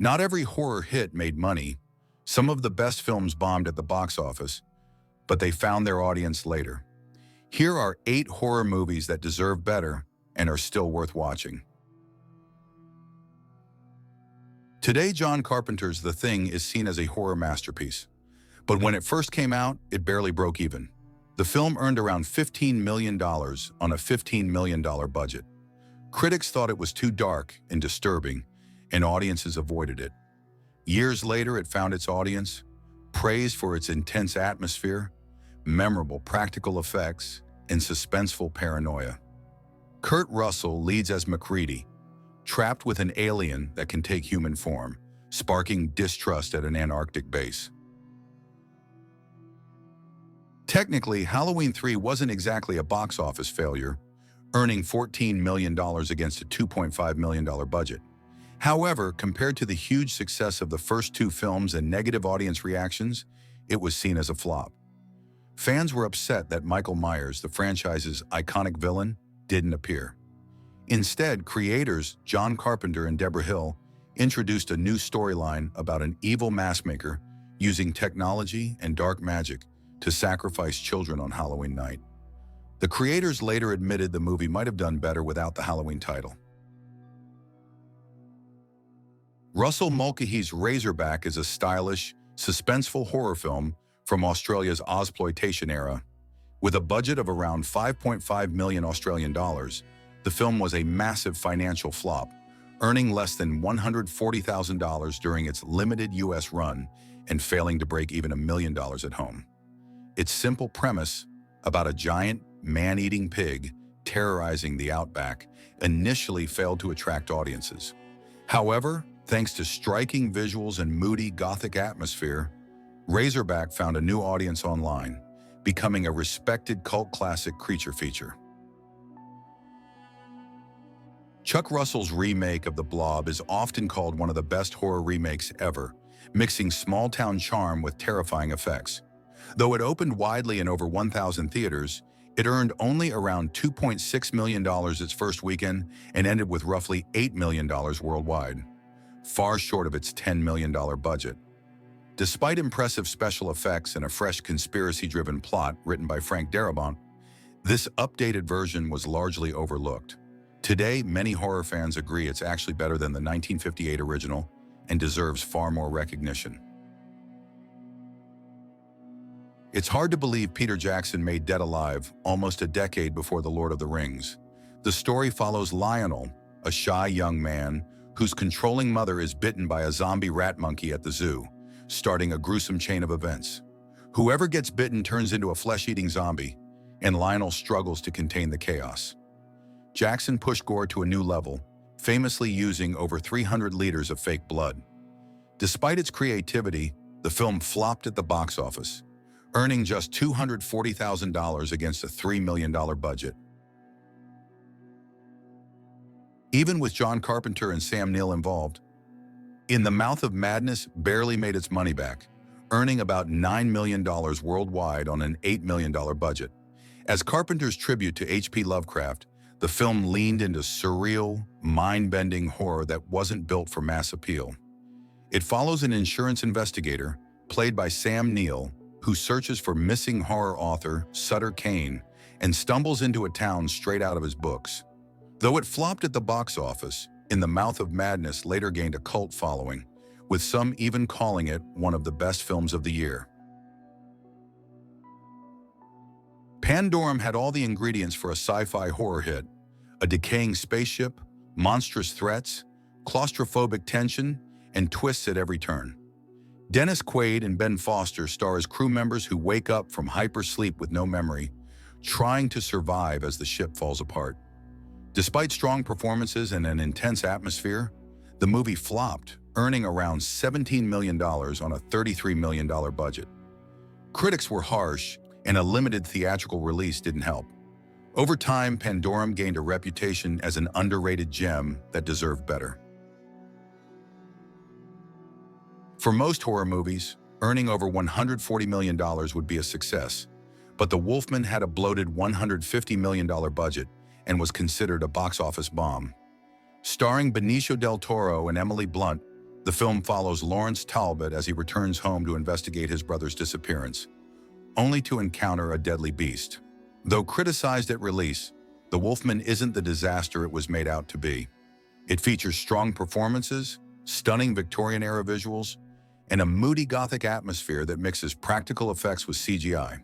Not every horror hit made money. Some of the best films bombed at the box office, but they found their audience later. Here are 8 horror movies that deserve better and are still worth watching. Today, John Carpenter's The Thing is seen as a horror masterpiece. But when it first came out, it barely broke even. The film earned around $15 million on a $15 million budget. Critics thought it was too dark and disturbing, and audiences avoided it. Years later, it found its audience, praised for its intense atmosphere, memorable practical effects, and suspenseful paranoia. Kurt Russell leads as MacReady, trapped with an alien that can take human form, sparking distrust at an Antarctic base. Technically, Halloween 3 wasn't exactly a box office failure, earning $14 million against a $2.5 million budget. However, compared to the huge success of the first 2 films and negative audience reactions, it was seen as a flop. Fans were upset that Michael Myers, the franchise's iconic villain, didn't appear. Instead, creators John Carpenter and Deborah Hill introduced a new storyline about an evil mask maker using technology and dark magic to sacrifice children on Halloween night. The creators later admitted the movie might have done better without the Halloween title. Russell Mulcahy's Razerback is a stylish, suspenseful horror film from Australia's Ozploitation era. With a budget of around 5.5 million Australian dollars, the film was a massive financial flop, earning less than $140,000 during its limited US run and failing to break even $1 million at home. Its simple premise about a giant, man-eating pig terrorizing the outback initially failed to attract audiences. However, thanks to striking visuals and moody Gothic atmosphere, Razorback found a new audience online, becoming a respected cult classic creature feature. Chuck Russell's remake of The Blob is often called one of the best horror remakes ever, mixing small-town charm with terrifying effects. Though it opened widely in over 1,000 theaters, it earned only around $2.6 million its first weekend and ended with roughly $8 million worldwide, far short of its $10 million budget. Despite impressive special effects and a fresh conspiracy-driven plot written by Frank Darabont, this updated version was largely overlooked. Today, many horror fans agree it's actually better than the 1958 original and deserves far more recognition. It's hard to believe Peter Jackson made Dead Alive almost a decade before The Lord of the Rings. The story follows Lionel, a shy young man whose controlling mother is bitten by a zombie rat monkey at the zoo, starting a gruesome chain of events. Whoever gets bitten turns into a flesh-eating zombie, and Lionel struggles to contain the chaos. Jackson pushed gore to a new level, famously using over 300 liters of fake blood. Despite its creativity, the film flopped at the box office, earning just $240,000 against a $3 million budget. Even with John Carpenter and Sam Neill involved, In the Mouth of Madness barely made its money back, earning about $9 million worldwide on an $8 million budget. As Carpenter's tribute to H.P. Lovecraft, the film leaned into surreal, mind-bending horror that wasn't built for mass appeal. It follows an insurance investigator, played by Sam Neill, who searches for missing horror author Sutter Kane and stumbles into a town straight out of his books. Though it flopped at the box office, In the Mouth of Madness later gained a cult following, with some even calling it one of the best films of the year. Pandora had all the ingredients for a sci-fi horror hit: a decaying spaceship, monstrous threats, claustrophobic tension, and twists at every turn. Dennis Quaid and Ben Foster star as crew members who wake up from hypersleep with no memory, trying to survive as the ship falls apart. Despite strong performances and an intense atmosphere, the movie flopped, earning around $17 million on a $33 million budget. Critics were harsh, and a limited theatrical release didn't help. Over time, Pandora gained a reputation as an underrated gem that deserved better. For most horror movies, earning over $140 million would be a success, but The Wolfman had a bloated $150 million budget and was considered a box office bomb. Starring Benicio del Toro and Emily Blunt, The film follows Lawrence Talbot as he returns home to investigate his brother's disappearance, only to encounter a deadly beast. Though criticized at release, The Wolfman isn't the disaster it was made out to be. It features strong performances, stunning Victorian-era visuals, and a moody Gothic atmosphere that mixes practical effects with CGI.